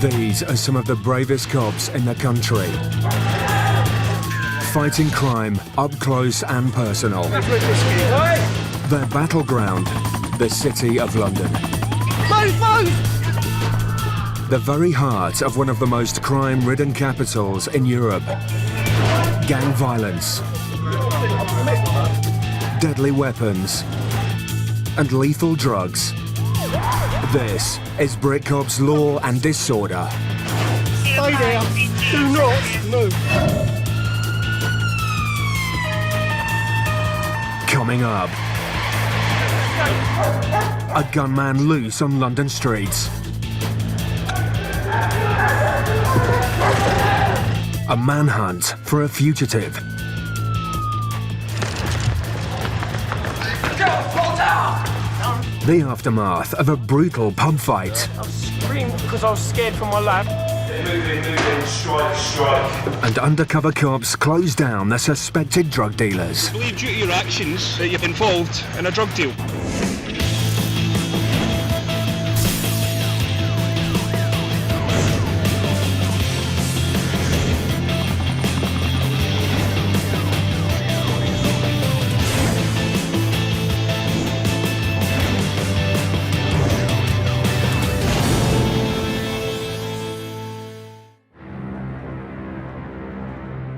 These are some of the bravest cops in the country. Fighting crime up close and personal. Their battleground, the City of London. The very heart of one of the most crime-ridden capitals in Europe. Gang violence, deadly weapons, and lethal drugs. This is Brit Cops Law and Disorder. Stay there. Do not move. Coming up, a gunman loose on London streets. A manhunt for a fugitive. The aftermath of a brutal pub fight. I screamed because I was scared for my lad. Move in, strike. And undercover cops close down the suspected drug dealers. I believe due to your actions that you're involved in a drug deal.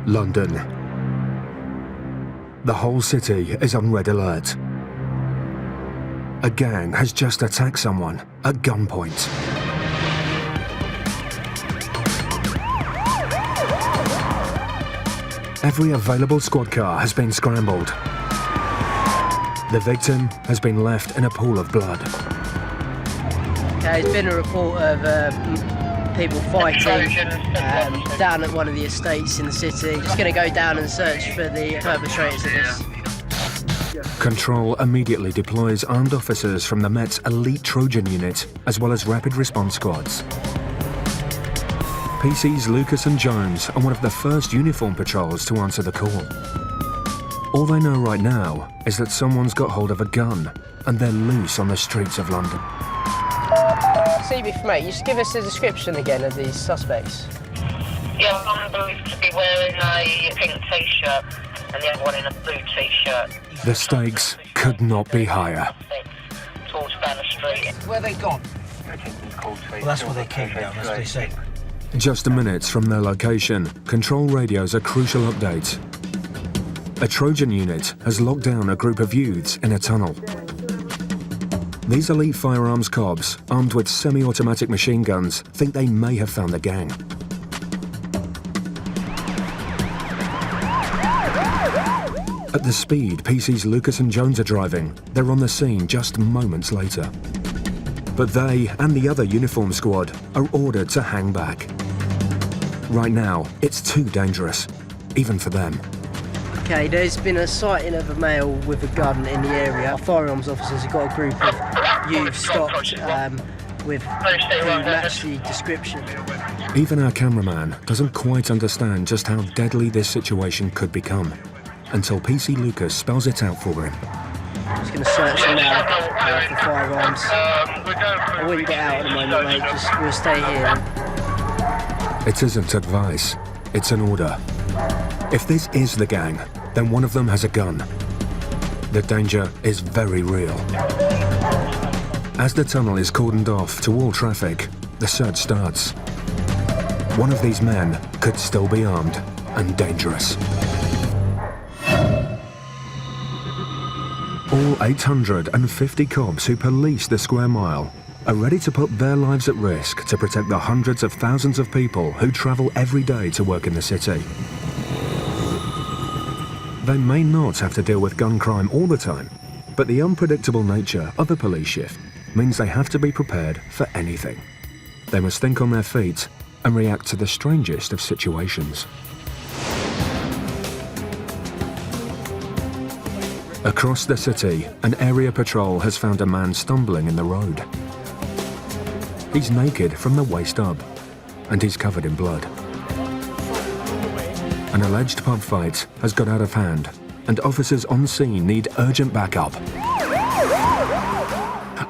London. The whole city is on red alert. A gang has just attacked someone at gunpoint. Every available squad car has been scrambled. The victim has been left in a pool of blood. There's been a report of people fighting down at one of the estates in the city. Just going to go down and search for the perpetrators of this. Control immediately deploys armed officers from the Met's elite Trojan unit, as well as rapid response squads. PC's Lucas and Jones are one of the first uniform patrols to answer the call. All they know right now is that someone's got hold of a gun, and they're loose on the streets of London. CB, mate, you just give us a description again of these suspects. Yeah, one believed to be wearing a pink t-shirt and the other one in a blue t-shirt. The stakes could not be higher. Towards Banner Street. Where they gone? Well, that's where they came down, as they say. Just minutes from their location, control radios a crucial update. A Trojan unit has locked down a group of youths in a tunnel. These elite firearms cops, armed with semi-automatic machine guns, think they may have found the gang. At the speed PC's Lucas and Jones are driving, they're on the scene just moments later. But they and the other uniform squad are ordered to hang back. Right now, it's too dangerous, even for them. Okay, there's been a sighting of a male with a gun in the area. Our firearms officers have got a group of youths stopped with who match the description. Even our cameraman doesn't quite understand just how deadly this situation could become, until PC Lucas spells it out for him. I'm just going to search them now for firearms. I wouldn't get out at the moment, mate, we'll stay here. It isn't advice, it's an order. If this is the gang, then one of them has a gun. The danger is very real. As the tunnel is cordoned off to all traffic, the search starts. One of these men could still be armed and dangerous. All 850 cops who police the square mile are ready to put their lives at risk to protect the hundreds of thousands of people who travel every day to work in the city. They may not have to deal with gun crime all the time, but the unpredictable nature of a police shift means they have to be prepared for anything. They must think on their feet and react to the strangest of situations. Across the city, an area patrol has found a man stumbling in the road. He's naked from the waist up, and he's covered in blood. An alleged pub fight has got out of hand, and officers on scene need urgent backup.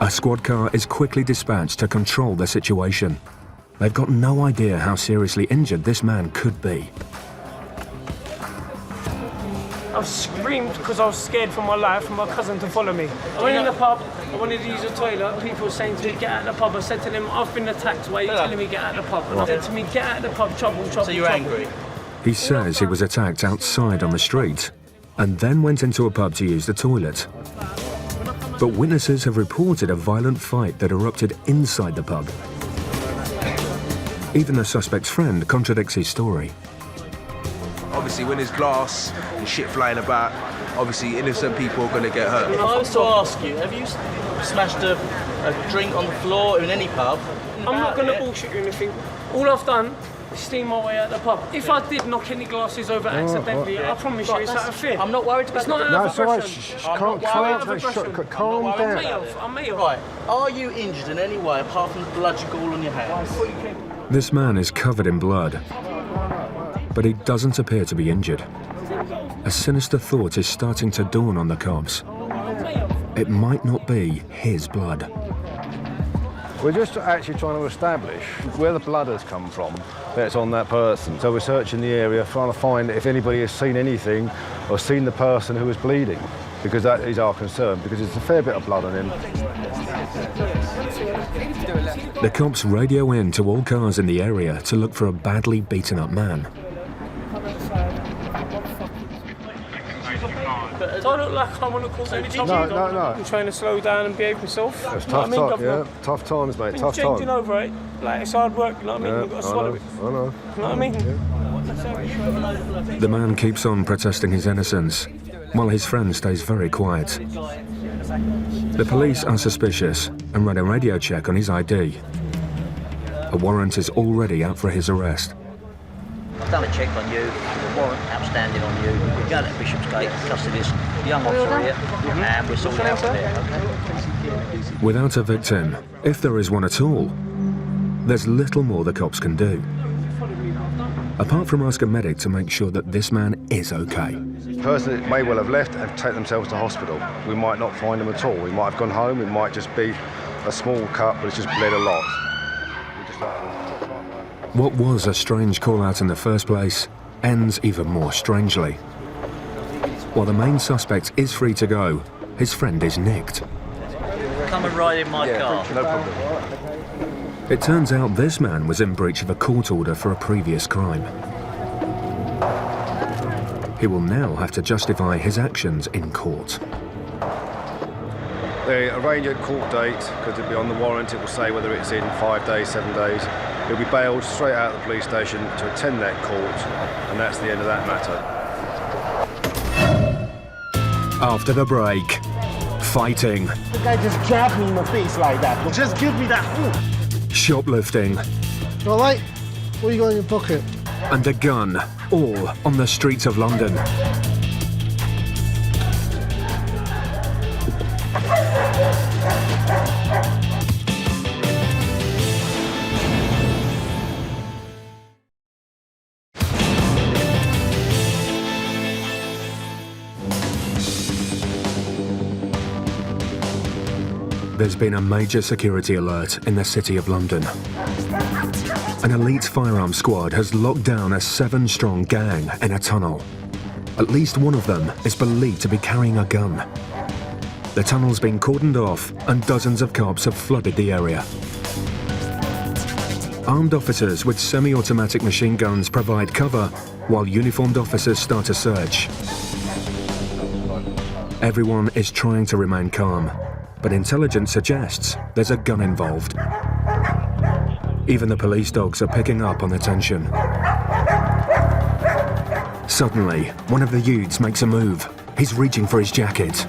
A squad car is quickly dispatched to control the situation. They've got no idea how seriously injured this man could be. I screamed because I was scared for my life for my cousin to follow me. I went in the pub, I wanted to use the toilet. People were saying to me, get out of the pub. I said to them, I've been attacked. Why are you telling me get out of the pub? And I said to me, get out of the pub, trouble. So you're angry? He says he was attacked outside on the street and then went into a pub to use the toilet. But witnesses have reported a violent fight that erupted inside the pub. Even the suspect's friend contradicts his story. Obviously, when there's glass and shit flying about, obviously innocent people are going to get hurt. I was to ask you, have you smashed a drink on the floor in any pub? I'm not going to bullshit you or anything. All I've done is steam my way out of the pub. If I did knock any glasses over accidentally, I promise you it's out of fear. I'm not worried about it's not out of aggression. Calm down. I'm me off. Right, are you injured in any way apart from the blood you got all on your hands? This man is covered in blood, but he doesn't appear to be injured. A sinister thought is starting to dawn on the cops. It might not be his blood. We're just actually trying to establish where the blood has come from that's on that person. So we're searching the area, trying to find if anybody has seen anything or seen the person who was bleeding, because that is our concern, because there's a fair bit of blood on him. The cops radio in to all cars in the area to look for a badly beaten up man. Do I look like I want to cause any trouble? No. I'm trying to slow down and behave myself. It's You know tough, what I mean, yeah. Tough times, mate. Been Tough changing times. over it. Like, it's hard work, you know what I mean? You've got to swallow it. I know. You know what I mean? The man keeps on protesting his innocence, while his friend stays very quiet. The police are suspicious and run a radio check on his ID. A warrant is already out for his arrest. I've done a check on you, the warrant outstanding on you. We're going to Bishopsgate, custody this young officer here, and we're sorting out from there, okay? Without a victim, if there is one at all, there's little more the cops can do, apart from ask a medic to make sure that this man is okay. The person may well have left and take themselves to hospital. We might not find them at all. We might have gone home. It might just be a small cut, but it's just bled a lot. What was a strange call-out in the first place ends even more strangely. While the main suspect is free to go, his friend is nicked. Come and ride in my car. No problem. It turns out this man was in breach of a court order for a previous crime. He will now have to justify his actions in court. They arrange a court date, because it'll be on the warrant, it will say whether it's in 5 days, 7 days. He'll be bailed straight out of the police station to attend that court, and that's the end of that matter. After the break, fighting. The guy just jabbed me in the face like that. Just give me that food. Shoplifting. All right, what you got in your pocket? And a gun, all on the streets of London. There's been a major security alert in the City of London. An elite firearms squad has locked down a 7-strong gang in a tunnel. At least one of them is believed to be carrying a gun. The tunnel's been cordoned off and dozens of cops have flooded the area. Armed officers with semi-automatic machine guns provide cover while uniformed officers start a search. Everyone is trying to remain calm, but intelligence suggests there's a gun involved. Even the police dogs are picking up on the tension. Suddenly, one of the youths makes a move. He's reaching for his jacket.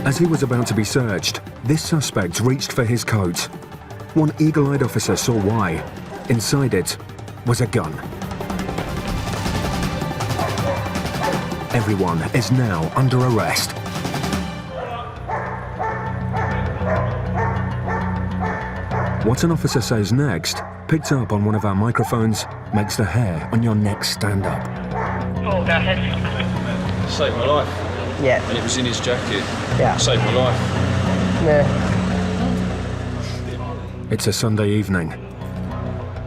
As he was about to be searched, this suspect reached for his coat. One eagle-eyed officer saw why. Inside it was a gun. Everyone is now under arrest. What an officer says next picked up on one of our microphones makes the hair on your neck stand up. Oh, go ahead. Saved my life. Yeah. And it was in his jacket. Yeah. Saved my life. Yeah. It's a Sunday evening.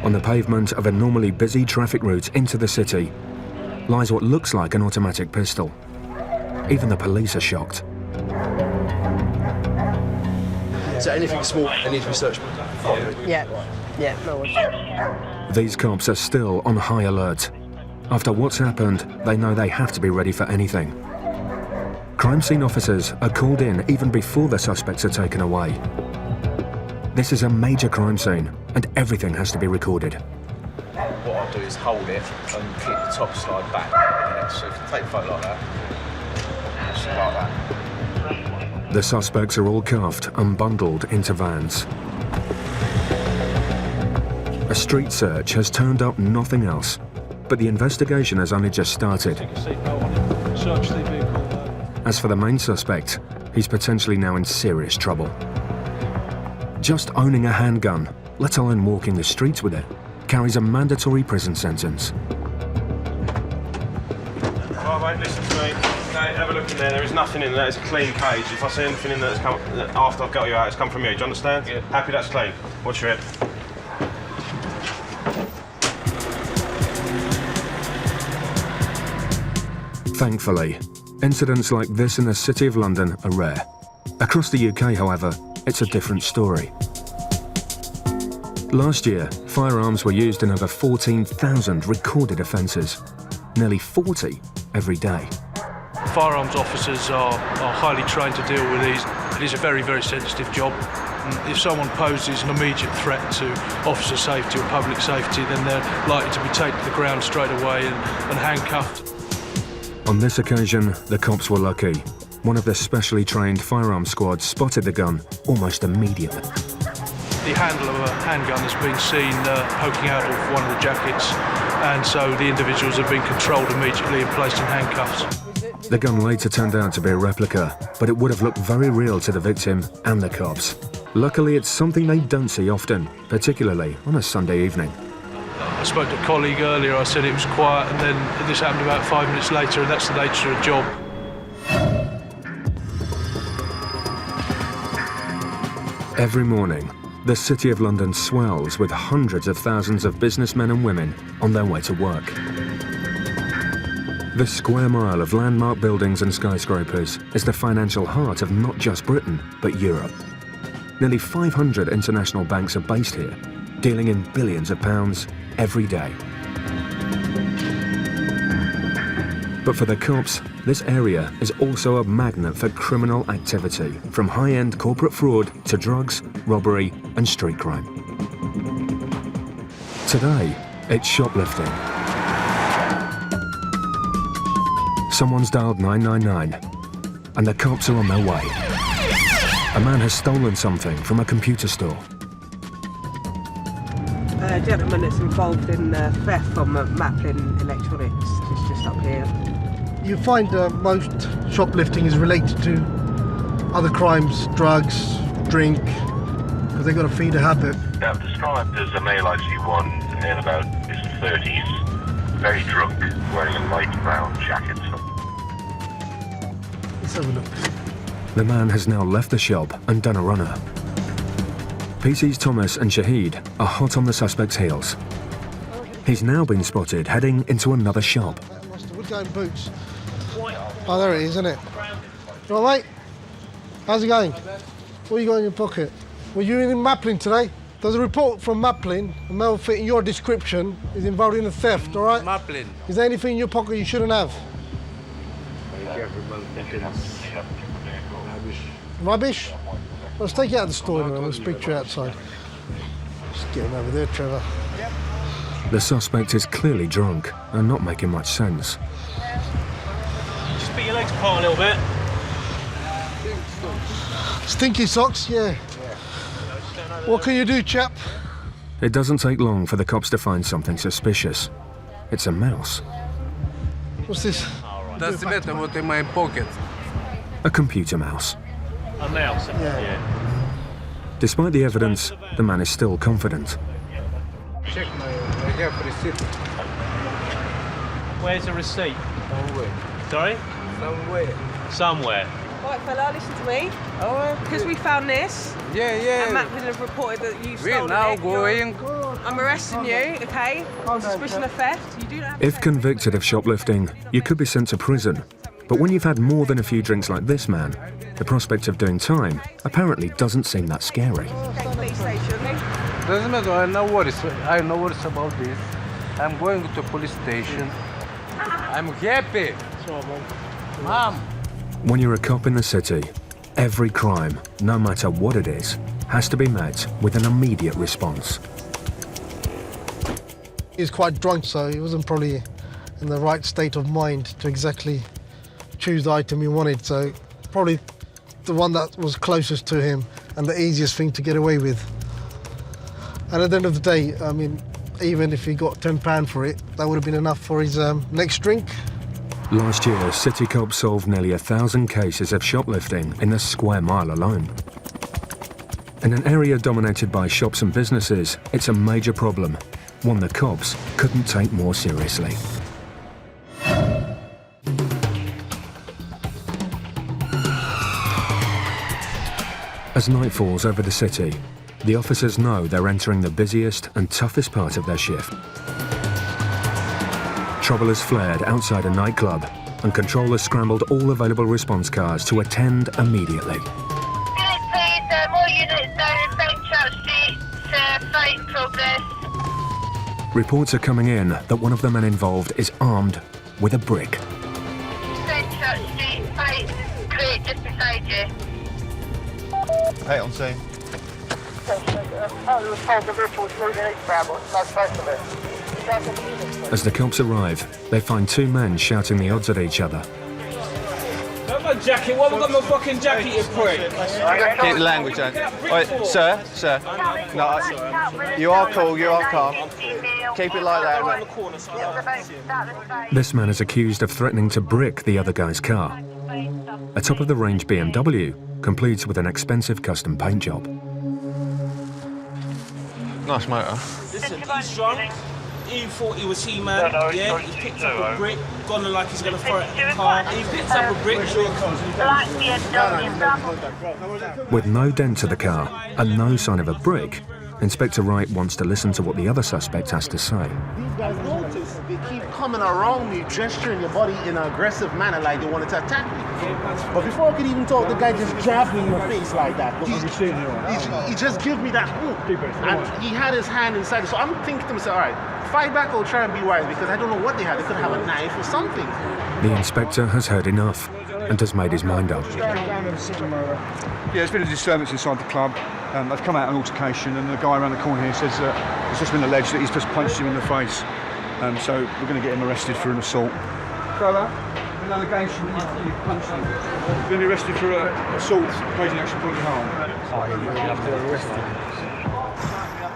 On the pavement of a normally busy traffic route into the city lies what looks like an automatic pistol. Even the police are shocked. So anything small, it needs to be searched. Yeah. Yeah, no worries. These cops are still on high alert. After what's happened, they know they have to be ready for anything. Crime scene officers are called in even before the suspects are taken away. This is a major crime scene, and everything has to be recorded. What I'll do is hold it and keep the top slide back. So if you take a photo like that, just like that. The suspects are all cuffed and bundled into vans. A street search has turned up nothing else, but the investigation has only just started. As for the main suspect, he's potentially now in serious trouble. Just owning a handgun, let alone walking the streets with it, carries a mandatory prison sentence. Right, mate, listen to me. Okay, have a look in there. There is nothing in there. It's a clean cage. If I see anything in there that's come after I've got you out, it's come from you. Do you understand? Yeah. Happy that's clean. Watch your head. Thankfully, incidents like this in the City of London are rare. Across the UK, however, it's a different story. Last year, firearms were used in over 14,000 recorded offences, nearly 40 every day. Firearms officers are highly trained to deal with these. It is a very, very sensitive job. If someone poses an immediate threat to officer safety or public safety, then they're likely to be taken to the ground straight away and handcuffed. On this occasion, the cops were lucky. One of the specially trained firearms squads spotted the gun almost immediately. The handle of a handgun has been seen poking out of one of the jackets, and so the individuals have been controlled immediately and placed in handcuffs. The gun later turned out to be a replica, but it would have looked very real to the victim and the cops. Luckily, it's something they don't see often, particularly on a Sunday evening. I spoke to a colleague earlier, I said it was quiet, and then this happened about 5 minutes later, and that's the nature of the job. Every morning, the City of London swells with hundreds of thousands of businessmen and women on their way to work. This square mile of landmark buildings and skyscrapers is the financial heart of not just Britain, but Europe. Nearly 500 international banks are based here, dealing in billions of pounds every day. But for the cops, this area is also a magnet for criminal activity, from high-end corporate fraud to drugs, robbery and street crime. Today, it's shoplifting. Someone's dialed 999, and the cops are on their way. A man has stolen something from a computer store. A gentleman that's involved in theft from Maplin Electronics. It's just up here. You find most shoplifting is related to other crimes, drugs, drink, because they've got to feed a habit. Yeah, I'm described as a male IC1 in about his 30s, very drunk, wearing a light brown jacket. Let's have a look. The man has now left the shop and done a runner. PC's Thomas and Shahid are hot on the suspect's heels. He's now been spotted heading into another shop. Wood going boots. Oh, there it is, isn't it? You all right, mate? How's it going? What you got in your pocket? Were you in Maplin today? There's a report from Maplin. A male fitting your description is involved in a theft, all right? Maplin. Is there anything in your pocket you shouldn't have? Rubbish? Let's take you out of the store and we'll speak to you outside. Just get him over there, Trevor. The suspect is clearly drunk and not making much sense. Just beat your legs apart a little bit. Stinky socks, yeah. What can you do, chap? It doesn't take long for the cops to find something suspicious. It's a mouse. What's this? That's the better what in my pocket. A computer mouse. A mouse? Yeah. Despite the evidence, the man is still confident. Check my receipt. Where's the receipt? Somewhere. Sorry? Somewhere. Somewhere. Right, fella, listen to me. Because we found this. Yeah. And Maplin have reported that you've stolen We're now it. going. I'm arresting you, okay? Suspicion of theft. You do not have If convicted of shoplifting, you could be sent to prison. But when you've had more than a few drinks like this man, the prospect of doing time apparently doesn't seem that scary. police station. Doesn't matter. I know what it's about this. I'm going to police station. I'm happy. Mom. When you're a cop in the city, every crime, no matter what it is, has to be met with an immediate response. He was quite drunk, so he wasn't probably in the right state of mind to exactly choose the item he wanted. So probably the one that was closest to him and the easiest thing to get away with. And at the end of the day, I mean, even if he got £10 for it, that would have been enough for his next drink. Last year, city cops solved nearly 1,000 cases of shoplifting in the square mile alone. In an area dominated by shops and businesses, it's a major problem, one the cops couldn't take more seriously. As night falls over the city, the officers know they're entering the busiest and toughest part of their shift. Trouble has flared outside a nightclub, and controllers scrambled all available response cars to attend immediately. Units, please. More units down in St. Charles Street to fight progress. Reports are coming in that one of the men involved is armed with a brick. St. Charles Street, fight. Great, just beside you. 8 on scene. As the cops arrive, they find two men shouting the odds at each other. Got my jacket. Why have I got my fucking jacket, you prick? Keep the language down. Wait, sir. No, you are cool, you are calm. Keep it like that, mate. This man is accused of threatening to brick the other guy's car. A top-of-the-range BMW completes with an expensive custom paint job. Nice motor. Listen, he's drunk. He thought he was He-Man, yeah? He picked up a brick, gone like he's going to throw it at the car. He picks up a brick, sure it comes. With no dent to the car and no sign of a brick, Inspector Wright wants to listen to what the other suspect has to say. These guys notice they keep coming around me, gesturing your body in an aggressive manner like they wanted to attack me. But before I could even talk, the guy just jabbed me in the face like that. He just gave me that and he had his hand inside. So I'm thinking to myself, all right, fight back or try and be wise, because I don't know what they had. They could have a knife or something. The inspector has heard enough and has made his mind up. Yeah, there's been a disturbance inside the club. They've come out an altercation, and the guy around the corner here says it's just been alleged that he's just punched him in the face. So we're going to get him arrested for an assault. Fella, an allegation that you punched him. You're going to be arrested for assault, occasionally actually bodily harm. You have to arrest him.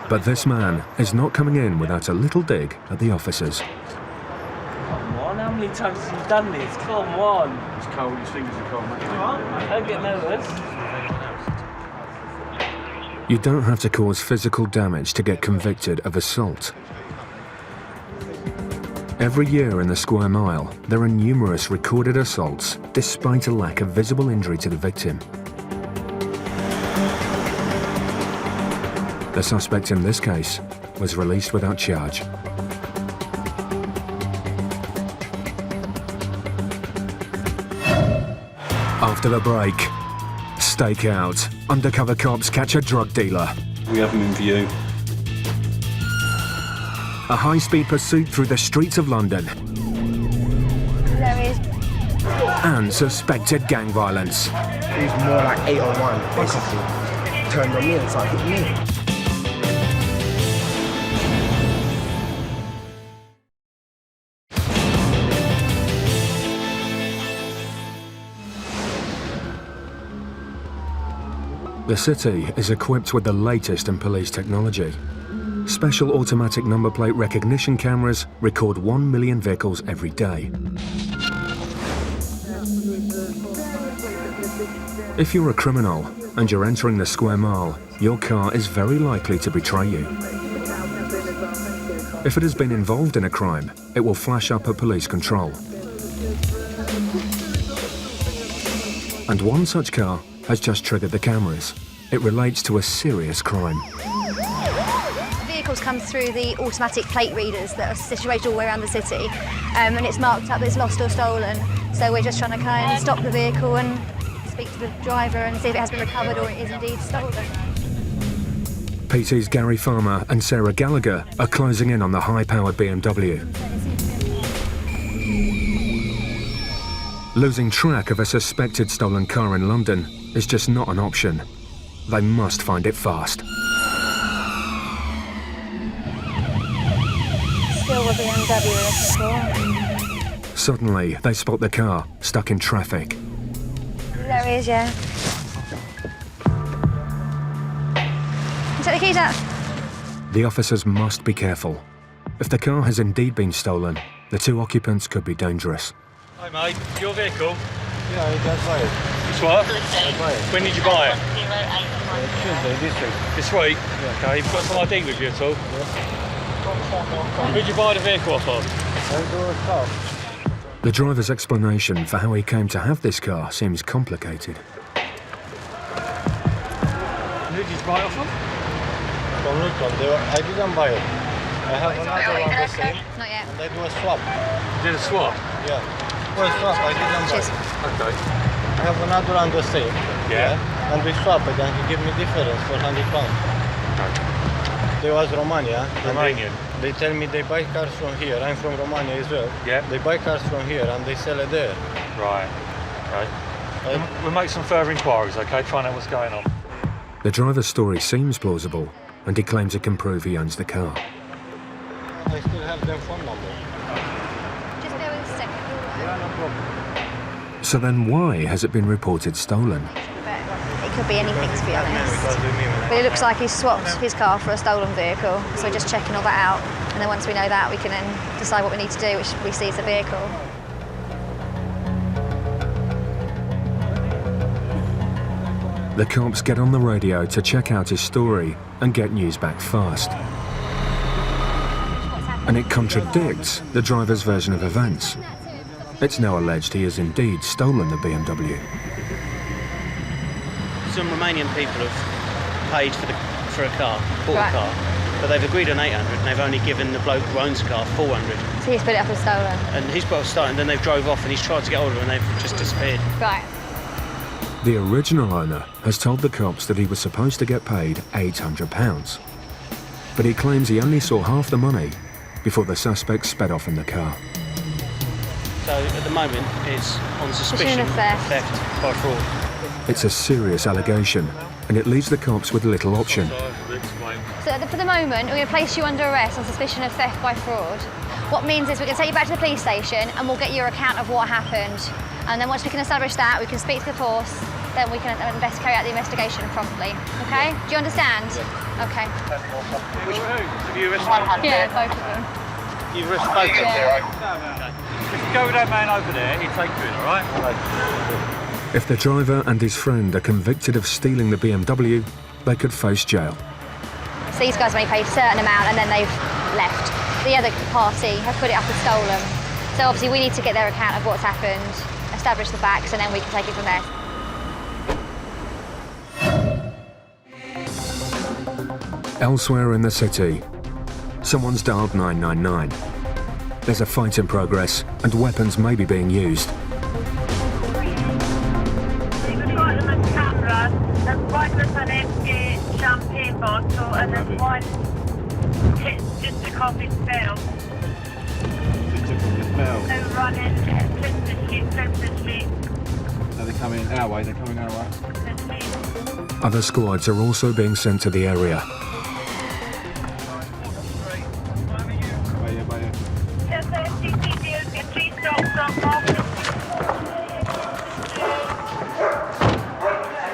But this man is not coming in without a little dig at the officers. Come on, how many times have you done this? Come on. It's cold, his fingers are cold, mate. Come on, don't get nervous. You don't have to cause physical damage to get convicted of assault. Every year in the square mile, there are numerous recorded assaults despite a lack of visible injury to the victim. The suspect in this case was released without charge. After the break, stakeout. Undercover cops catch a drug dealer. We have him in view. A high-speed pursuit through the streets of London. There he is. And suspected gang violence. He's more like 801, basically. Turned on me and started hitting me. The city is equipped with the latest in police technology. Special automatic number plate recognition cameras record 1 million vehicles every day. If you're a criminal and you're entering the square mile, your car is very likely to betray you. If it has been involved in a crime, it will flash up at police control. And one such car has just triggered the cameras. It relates to a serious crime. Vehicles come through the automatic plate readers that are situated all the way around the city, and it's marked up as lost or stolen. So we're just trying to kind of stop the vehicle and speak to the driver and see if it has been recovered or it is indeed stolen. PT's Gary Farmer and Sarah Gallagher are closing in on the high-powered BMW. Losing track of a suspected stolen car in London is just not an option. They must find it fast. Still a BMW looking for. Suddenly, they spot the car stuck in traffic. There he is, yeah. Take the keys out. The officers must be careful. If the car has indeed been stolen, the two occupants could be dangerous. Hi mate, your vehicle? Yeah, I just buy it. This what? I buy it. When did you buy it? Tuesday, this week. This week? Yeah. Okay, you've got some ID with you at all? Yeah. Who'd you buy the vehicle off of? I do a car. The driver's explanation for how he came to have this car seems complicated. Who did you buy it off of? From Nightclub. I didn't buy it. I have another one the same. Not yet. And I do a swap. You did a swap? Yeah. For a swap, I didn't buy it. Okay. I have another one the same. Yeah. And we swap it and he give me difference for £100. They was Romania. Romanian? They tell me they buy cars from here. I'm from Romania as well. Yeah. They buy cars from here and they sell it there. Right. Okay. We'll make some further inquiries, okay? Find out what's going on. The driver's story seems plausible, and he claims it can prove he owns the car. I still have their phone number. Just bear with us a second. Yeah, no problem. So then why has it been reported stolen? It could be anything, to be honest. But it looks like he's swapped his car for a stolen vehicle, so we're just checking all that out. And then once we know that, we can then decide what we need to do, which we see as the vehicle. The cops get on the radio to check out his story and get news back fast. And it contradicts the driver's version of events. It's now alleged he has indeed stolen the BMW. Some Romanian people have paid for a car, bought a car, but they've agreed on 800 and they've only given the bloke who owns the car 400. So he's put it up as stolen? And he's put it up as stolen, and then they've drove off and he's tried to get hold of them and they've just disappeared. Right. The original owner has told the cops that he was supposed to get paid £800. But he claims he only saw half the money before the suspect sped off in the car. So at the moment it's on suspicion of theft by fraud. It's a serious allegation, and it leaves the cops with little option. So for the moment, we're going to place you under arrest on suspicion of theft by fraud. What means is we're going to take you back to the police station and we'll get your account of what happened. And then once we can establish that, we can speak to the force, then we can carry out the investigation promptly. Okay? Do you understand? Okay. Have you arrested? Yeah, both of them. You've arrested both of them? Yeah. If you go with that man over there, he'll take you in, all right? If the driver and his friend are convicted of stealing the BMW, they could face jail. So these guys only paid a certain amount and then they've left. The other party have put it up as stolen. So obviously we need to get their account of what's happened, establish the facts, and then we can take it from there. Elsewhere in the city, someone's dialed 999. There's a fight in progress and weapons may be being used. There's one with an empty champagne bottle and there's one just a coffee spell. They're running Clifton Street. No, they're coming our way, they're coming our way. Other squads are also being sent to the area.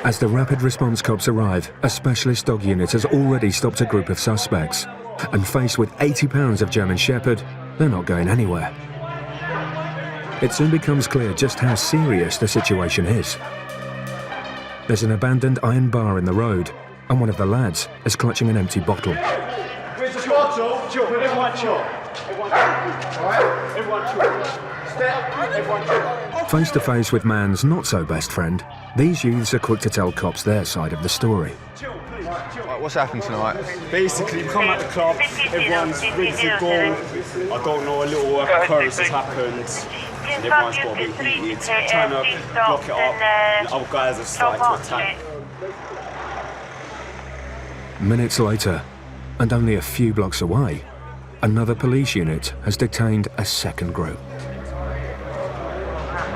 As the rapid response cops arrive, a specialist dog unit has already stopped a group of suspects. And faced with 80 pounds of German Shepherd, they're not going anywhere. It soon becomes clear just how serious the situation is. There's an abandoned iron bar in the road, and one of the lads is clutching an empty bottle. Where's the Joe. Joe, everyone chill. Everyone chill. All right? Everyone chill. Step. Everyone chill. Face to face with man's not so best friend, these youths are quick to tell cops their side of the story. Right, what's happened tonight? Basically, we come at the club, everyone's ready to go. I don't know, a little occurrence has happened. And everyone's got a bit heated, trying to block it up, and other guys have started to attack. Minutes later, and only a few blocks away, another police unit has detained a second group.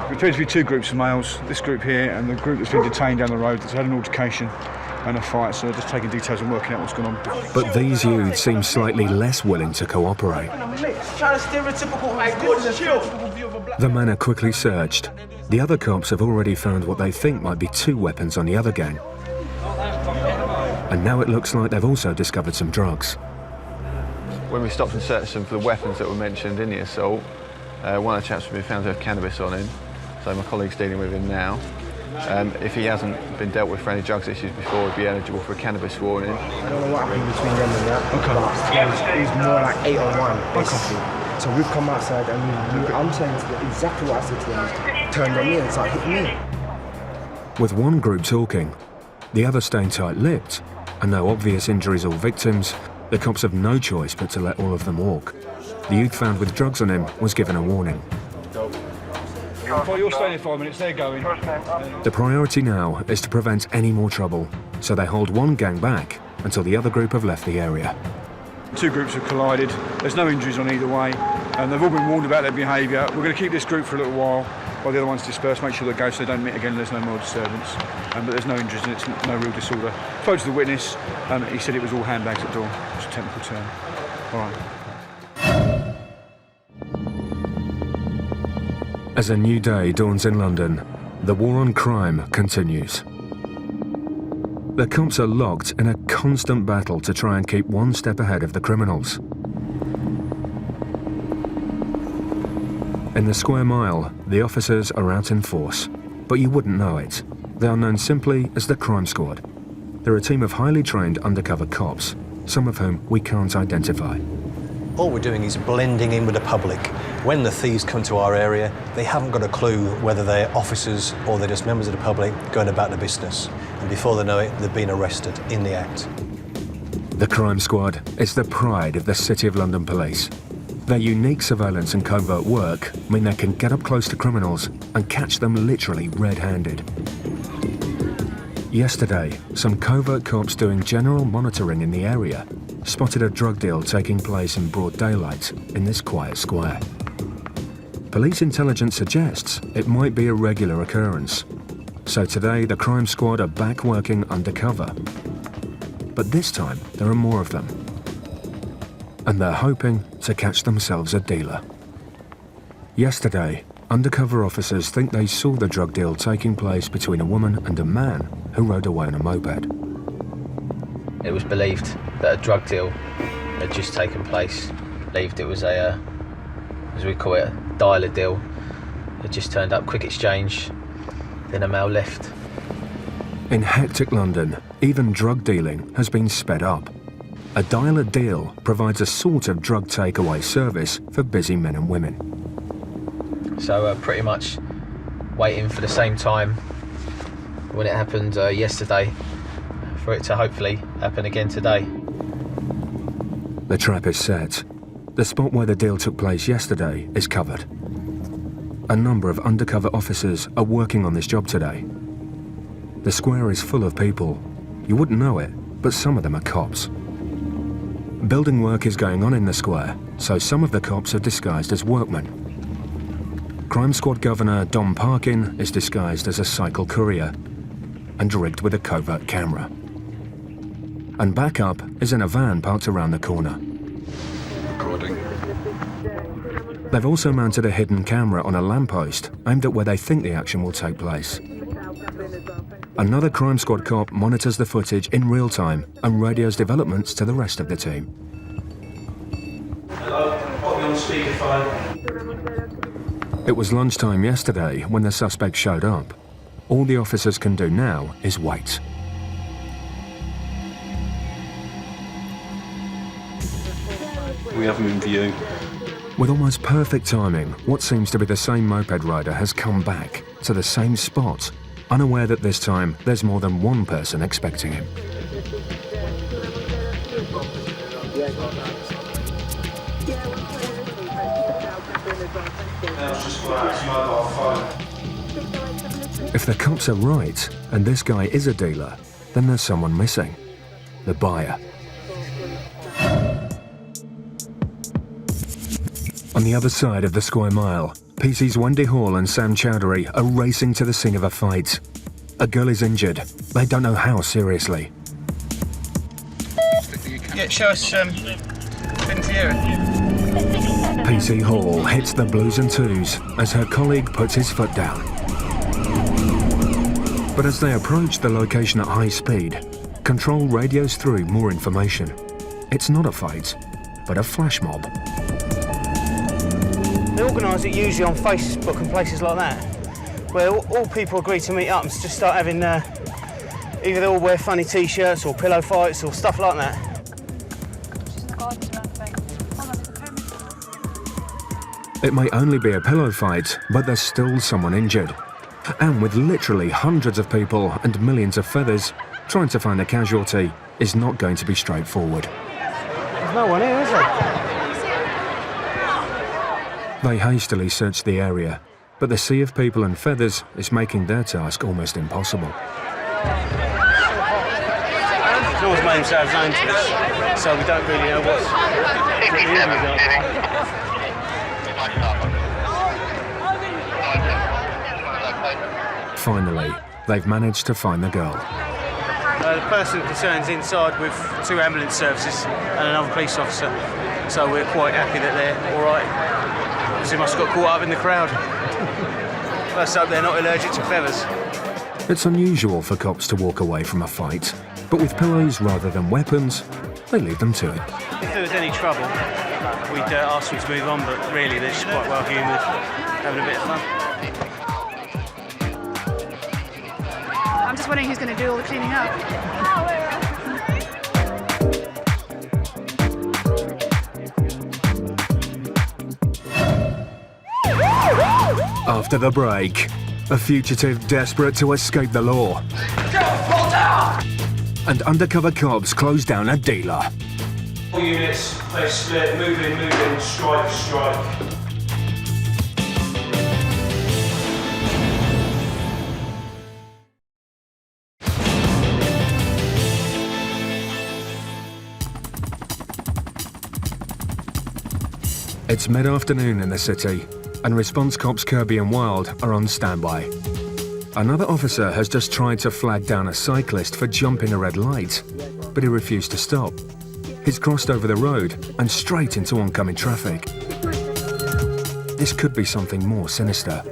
There appears to be two groups of males, this group here and the group that's been detained down the road that's had an altercation and a fight, so they're just taking details and working out what's going on. But these youths seem slightly less willing to cooperate. The men are quickly searched. The other cops have already found what they think might be two weapons on the other gang. And now it looks like they've also discovered some drugs. When we stopped and searched them for the weapons that were mentioned in the assault, one of the chaps has been found to have cannabis on him, so my colleague's dealing with him now. If he hasn't been dealt with for any drugs issues before, he'd be eligible for a cannabis warning. I don't know what happened between them and that, but it was more like 8 on 1, basically. So we've come outside and I'm saying to them exactly what I said to them, turned on me and started hitting me. With one group talking, the other staying tight-lipped, and no obvious injuries or victims, the cops have no choice but to let all of them walk. The youth found with drugs on him was given a warning. You're staying here 5 minutes, they're going. The priority now is to prevent any more trouble, so they hold one gang back until the other group have left the area. Two groups have collided, there's no injuries on either way, and they've all been warned about their behaviour. We're going to keep this group for a little while while the other ones disperse, make sure they go so they don't meet again, there's no more disturbance. But there's no injuries and it's no real disorder. Spoke to the witness, he said it was all handbags at door, it's a technical term. All right. As a new day dawns in London, the war on crime continues. The cops are locked in a constant battle to try and keep one step ahead of the criminals. In the square mile, the officers are out in force, but you wouldn't know it. They are known simply as the Crime Squad. They're a team of highly trained undercover cops, some of whom we can't identify. All we're doing is blending in with the public. When the thieves come to our area, they haven't got a clue whether they're officers or they're just members of the public going about their business. And before they know it, they've been arrested in the act. The Crime Squad is the pride of the City of London Police. Their unique surveillance and covert work mean they can get up close to criminals and catch them literally red-handed. Yesterday, some covert cops doing general monitoring in the area spotted a drug deal taking place in broad daylight in this quiet square. Police intelligence suggests it might be a regular occurrence. So today, the Crime Squad are back working undercover. But this time, there are more of them. And they're hoping to catch themselves a dealer. Yesterday, undercover officers think they saw the drug deal taking place between a woman and a man who rode away on a moped. It was believed that a drug deal had just taken place. Believed it was a, as we call it, a dialer deal. It just turned up, quick exchange, then a male left. In hectic London, even drug dealing has been sped up. A dialer deal provides a sort of drug takeaway service for busy men and women. So pretty much waiting for the same time when it happened yesterday, for it to hopefully happen again today. The trap is set. The spot where the deal took place yesterday is covered. A number of undercover officers are working on this job today. The square is full of people. You wouldn't know it, but some of them are cops. Building work is going on in the square, so some of the cops are disguised as workmen. Crime Squad Governor Dom Parkin is disguised as a cycle courier and rigged with a covert camera. And backup is in a van parked around the corner. Recording. They've also mounted a hidden camera on a lamppost aimed at where they think the action will take place. Another Crime Squad cop monitors the footage in real time and radios developments to the rest of the team. Hello, put me on speakerphone. It was lunchtime yesterday when the suspect showed up. All the officers can do now is wait. We have them in view. With almost perfect timing, what seems to be the same moped rider has come back to the same spot, unaware that this time there's more than one person expecting him. If the cops are right, and this guy is a dealer, then there's someone missing. The buyer. On the other side of the square mile, PC's Wendy Hall and Sam Chowdhury are racing to the scene of a fight. A girl is injured. They don't know how seriously. Yeah, show us Ventura. PC Hall hits the blues and twos as her colleague puts his foot down. But as they approach the location at high speed, Control radios through more information. It's not a fight, but a flash mob. They organise it usually on Facebook and places like that, where all people agree to meet up and just start having either they all wear funny t-shirts or pillow fights or stuff like that. It may only be a pillow fight, but there's still someone injured. And with literally hundreds of people and millions of feathers, trying to find a casualty is not going to be straightforward. There's no one here, is there? They hastily search the area, but the sea of people and feathers is making their task almost impossible. He's always made himself known to us, so we don't really know what the injuries are. Finally, they've managed to find the girl. The person concerned's inside with 2 ambulance services and another police officer, so we're quite happy that they're all right. Because they must have got caught up in the crowd. Let's hope they're not allergic to feathers. It's unusual for cops to walk away from a fight, but with pillows rather than weapons, they leave them to it. If there was any trouble, we'd ask them to move on, but really they're just quite well humoured, having a bit of fun. I'm just wondering who's going to do all the cleaning up. After the break, a fugitive desperate to escape the law. And undercover cops close down a dealer. All units, they split, move in, strike, strike. It's mid-afternoon in the city, and response cops Kirby and Wild are on standby. Another officer has just tried to flag down a cyclist for jumping a red light, but he refused to stop. He's crossed over the road and straight into oncoming traffic. This could be something more sinister.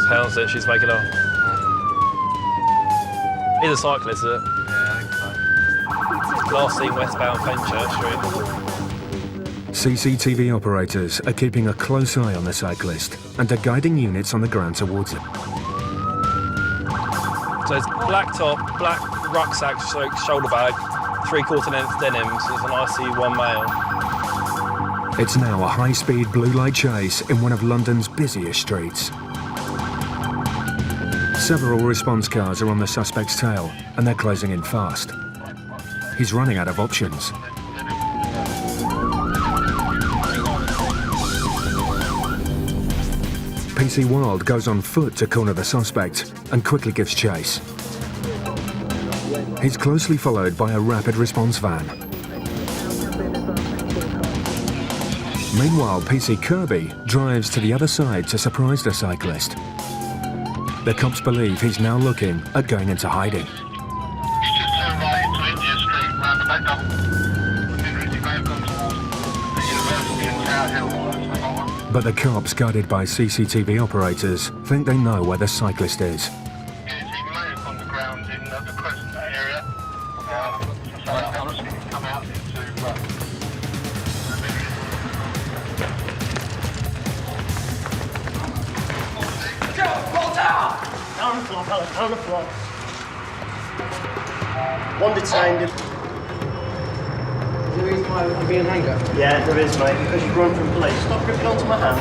Sounds it, she's making off. He's a cyclist, is it? Yeah, I think so. Last seen westbound Fenchurch Street. CCTV operators are keeping a close eye on the cyclist and are guiding units on the ground towards him. So it's black top, black rucksack, shoulder bag, 3/4 length denims, there's an IC1 male. It's now a high-speed blue light chase in one of London's busiest streets. Several response cars are on the suspect's tail and they're closing in fast. He's running out of options. PC Wild goes on foot to corner the suspect and quickly gives chase. He's closely followed by a rapid response van. Meanwhile, PC Kirby drives to the other side to surprise the cyclist. The cops believe he's now looking at going into hiding. But the cops, guided by CCTV operators, think they know where the cyclist is. On the floor. One detained. I'm being anger? Yeah, there is, mate, because you've run from police. Stop gripping onto my hand.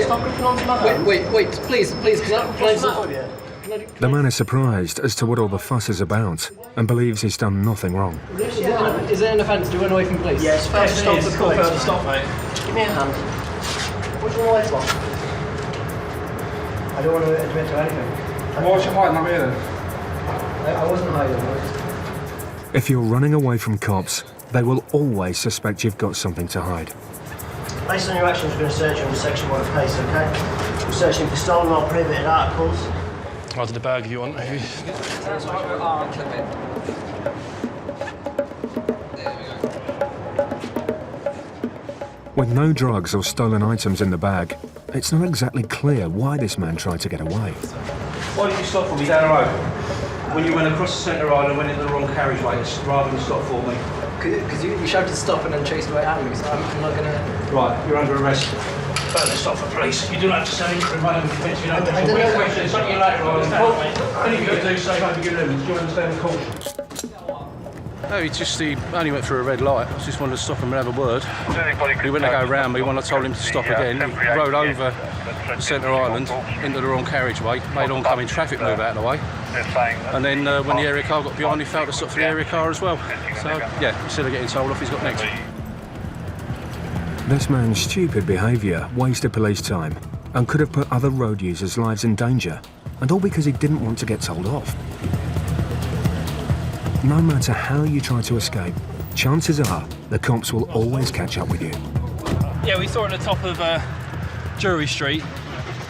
Stop gripping onto my hand. Wait, please, because What's the matter with you? The man is surprised as to what all the fuss is about and believes he's done nothing wrong. Is it an offence to run away from police? Yes, first stop the police. Stop, mate. Give me a hand. What do you want to for? I don't want to admit to anything. Why was you hiding up here then? I wasn't hiding. If you're running away from cops, they will always suspect you've got something to hide. Based on your actions, we're going to search you under Section 1 of case, okay? We're searching for stolen or prohibited articles. I'll do the bag if you want. With no drugs or stolen items in the bag, it's not exactly clear why this man tried to get away. Why did you stop for me down the road? When you went across the centre aisle and went into the wrong carriageway rather than stop for me? Because you shouted to stop and then chased away at me, so I'm not going to... Right, you're under arrest. Don't stop for police. You do not have to say anything. Run over the fence. You don't have to question something later on. Anything you do, say over your limits. Do you understand the caution? No, he only went through a red light. I just wanted to stop him and have a word. He went to go round me when I told him to stop again. He rode over the centre island into the wrong carriageway, made oncoming traffic move out of the way. And then when the area car got behind, he failed to stop for the area car as well. So, yeah, instead of getting told off, he's got next. This man's stupid behaviour wasted police time and could have put other road users' lives in danger, and all because he didn't want to get told off. No matter how you try to escape, chances are the cops will always catch up with you. Yeah, we saw it at the top of Drury Street.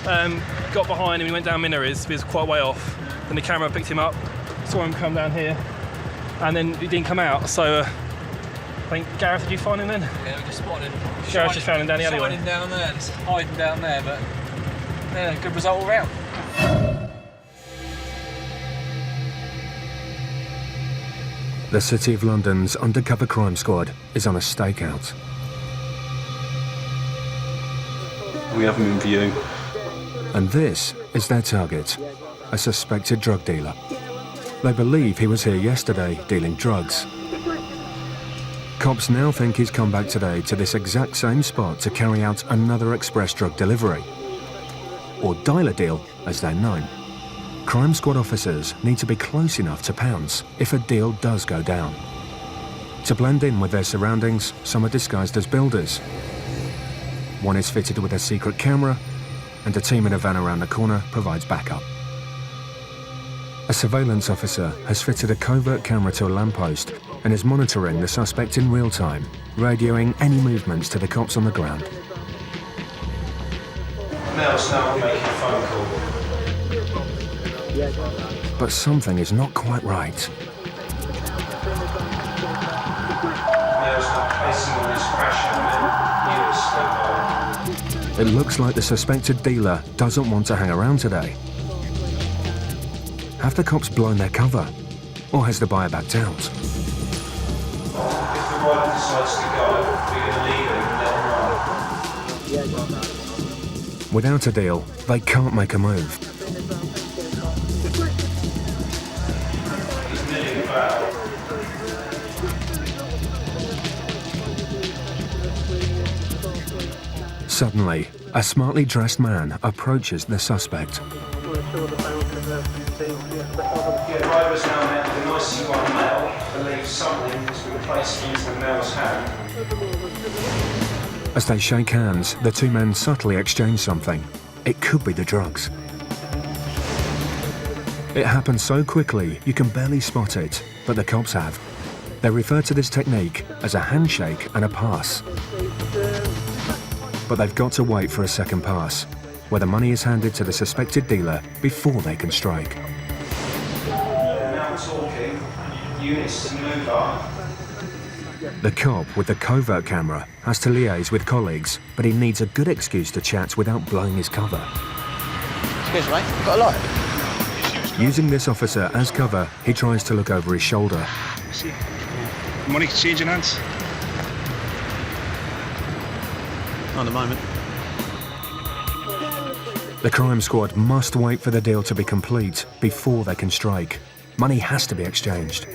Got behind him, he went down Minories, he was quite a way off. Then the camera picked him up, saw him come down here, and then he didn't come out. So I think, Gareth, did you find him then? Yeah, we just spotted him. Gareth just found him down the alleyway. Him down there, just hiding down there, but yeah, good result all round. The City of London's undercover crime squad is on a stakeout. We have him in view. And this is their target, a suspected drug dealer. They believe he was here yesterday dealing drugs. Cops now think he's come back today to this exact same spot to carry out another express drug delivery, or dialer deal as they're known. Crime squad officers need to be close enough to pounce if a deal does go down. To blend in with their surroundings, some are disguised as builders. One is fitted with a secret camera, and a team in a van around the corner provides backup. A surveillance officer has fitted a covert camera to a lamppost and is monitoring the suspect in real time, radioing any movements to the cops on the ground. Now making a phone call. But something is not quite right. It looks like the suspected dealer doesn't want to hang around today. Have the cops blown their cover? Or has the buyer backed out? If the rider decides to go, we're going to leave him and let him run. Without a deal, they can't make a move. He's nearly about. Suddenly, a smartly dressed man approaches the suspect. Yeah, drivers now met with a nice young male, believe something has been placed into the male's hand. As they shake hands, the two men subtly exchange something. It could be the drugs. It happens so quickly you can barely spot it, but the cops have. They refer to this technique as a handshake and a pass. But they've got to wait for a second pass, where the money is handed to the suspected dealer before they can strike. Now talking, units to move up. The cop with the covert camera has to liaise with colleagues, but he needs a good excuse to chat without blowing his cover. Excuse me, got a light? Using this officer as cover, he tries to look over his shoulder. Money changing hands? Not at the moment. The crime squad must wait for the deal to be complete before they can strike. Money has to be exchanged.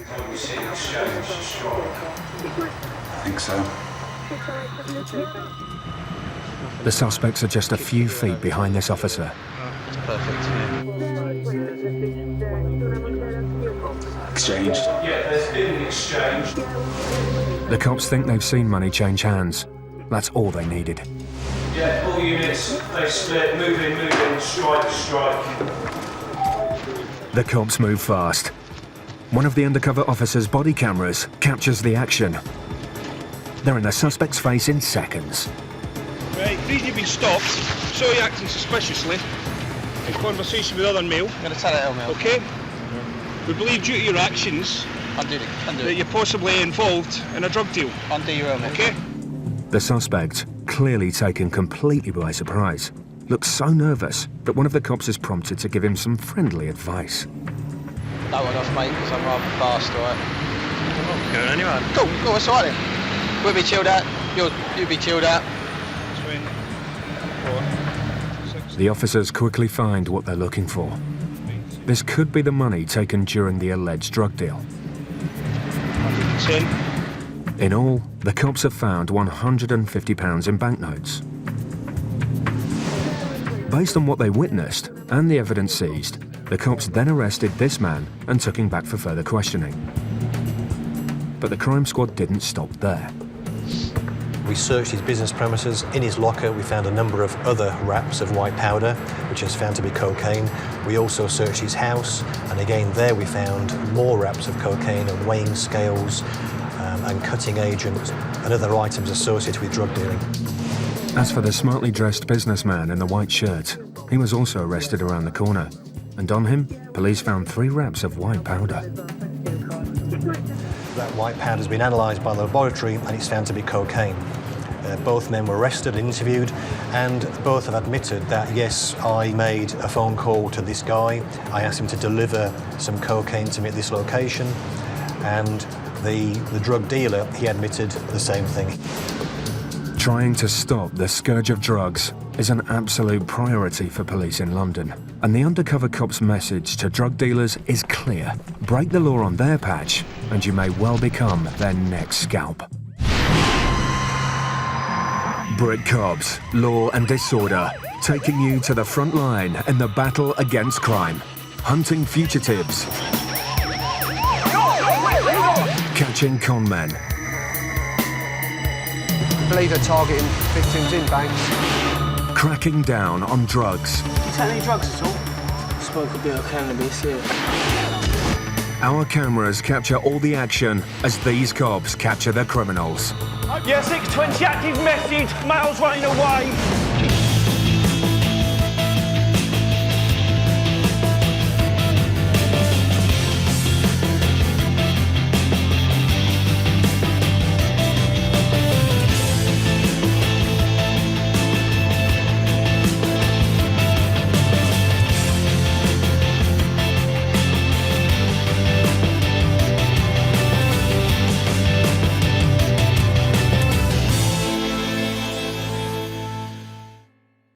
think so. The suspects are just a few feet behind this officer. Exchanged. Yeah, there's been an exchange. The cops think they've seen money change hands. That's all they needed. Yeah, all units, they split, moving, strike. The cops move fast. One of the undercover officer's body cameras captures the action. They're in the suspect's face in seconds. Right, reason you've been stopped, saw you acting suspiciously in conversation with other male. I'm going to tell it, male. Okay? We believe due to your actions that you're possibly involved in a drug deal. Undo your own, okay? The suspect, clearly taken completely by surprise, looks so nervous that one of the cops is prompted to give him some friendly advice. That one off, mate, because I'm rather fast, alright? I'm not going anywhere. Cool, it's alright then. We'll be chilled out, you'll be chilled out. The officers quickly find what they're looking for. This could be the money taken during the alleged drug deal. In all, the cops have found £150 in banknotes. Based on what they witnessed and the evidence seized, the cops then arrested this man and took him back for further questioning. But the crime squad didn't stop there. We searched his business premises. In his locker, we found a number of other wraps of white powder, which is found to be cocaine. We also searched his house, and again there we found more wraps of cocaine and weighing scales and cutting agents and other items associated with drug dealing. As for the smartly dressed businessman in the white shirt, he was also arrested around the corner. And on him, police found 3 wraps of white powder. That white powder has been analysed by the laboratory and it's found to be cocaine. Both men were arrested and interviewed, and both have admitted that, yes, I made a phone call to this guy. I asked him to deliver some cocaine to me at this location, and the drug dealer, he admitted the same thing. Trying to stop the scourge of drugs is an absolute priority for police in London. And the undercover cop's message to drug dealers is clear. Break the law on their patch, and you may well become their next scalp. Brit cops, law and disorder, taking you to the front line in the battle against crime. Hunting fugitives. Catching con men. I believe they're targeting victims in banks. Cracking down on drugs. You take any drugs at all? Smoke a bit of cannabis, yeah. Our cameras capture all the action as these cops capture the criminals. Yeah, 620 active message, males running away.